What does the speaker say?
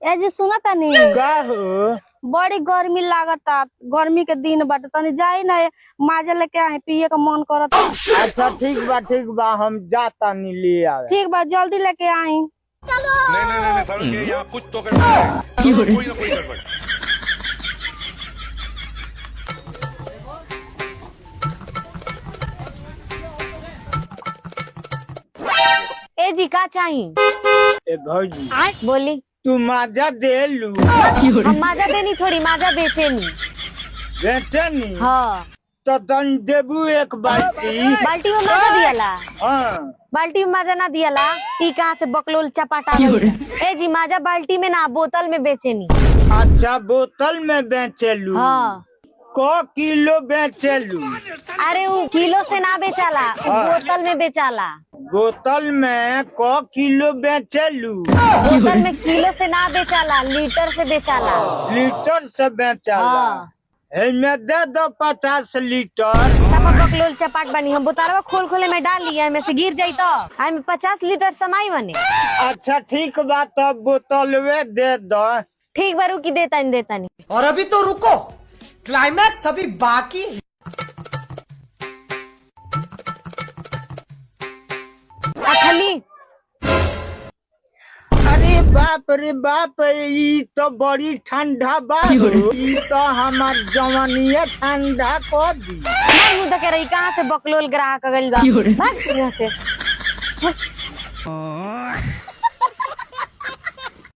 ए जी सुना तनी का हो? बड़ी गर्मी लागता। गर्मी के दिन बाटे तनी जाई ना माजा लेके आए पिए का मन करता। अच्छा ठीक बा हम जाता नहीं ले आवे। ठीक बा जल्दी लेके आई। नहीं सारुण के यहाँ कुछ तो गड़बड़ है। कोई ना कोई गड़बड़। ए जी का चाहिए? ए भौजी बोली। तू माजा दे लू हम माजा देनी थोड़ी माजा बेचेनी। बेचनी हाँ तो तन देबू एक बाल्टी। बाल्टी में माजा दियाला? हाँ बाल्टी में माजा ना दियाला। ई कहाँ से बकलोल चपाटा गई? ए जी माजा बाल्टी में ना बोतल में बेचेनी। अच्छा बोतल में बेचेलू। हाँ को किलो बेचेलू? अरे वो किलो से ना बेचाला, बोतल में बेचाला। बोतल में को किलो बेचेलू? बोतल में किलो से ना बेचाला, लीटर से बेचाला। लीटर से बेचाला? हाँ में दे दो 50 लीटर। सब बकलोल चपाट बनी। हम बोतलवा खोल खोले में डाल लिया में से गिर जाई तो में 50 लीटर समाई बने। अच्छा ठीक बात तब बोतलवे दे दो। ठीक बारू की देता नहीं। और अभी तो रुको, क्लाइमैक्स अभी बाकी है। अखली अरे बाप रे बाप, ई तो बड़ी ठंडा बा। ई तो हमार जवानिया ठंडा कर दी। मुंह देखे रही कहाँ से बकलोल ग्राहक गइल बा। भाग यहाँ से।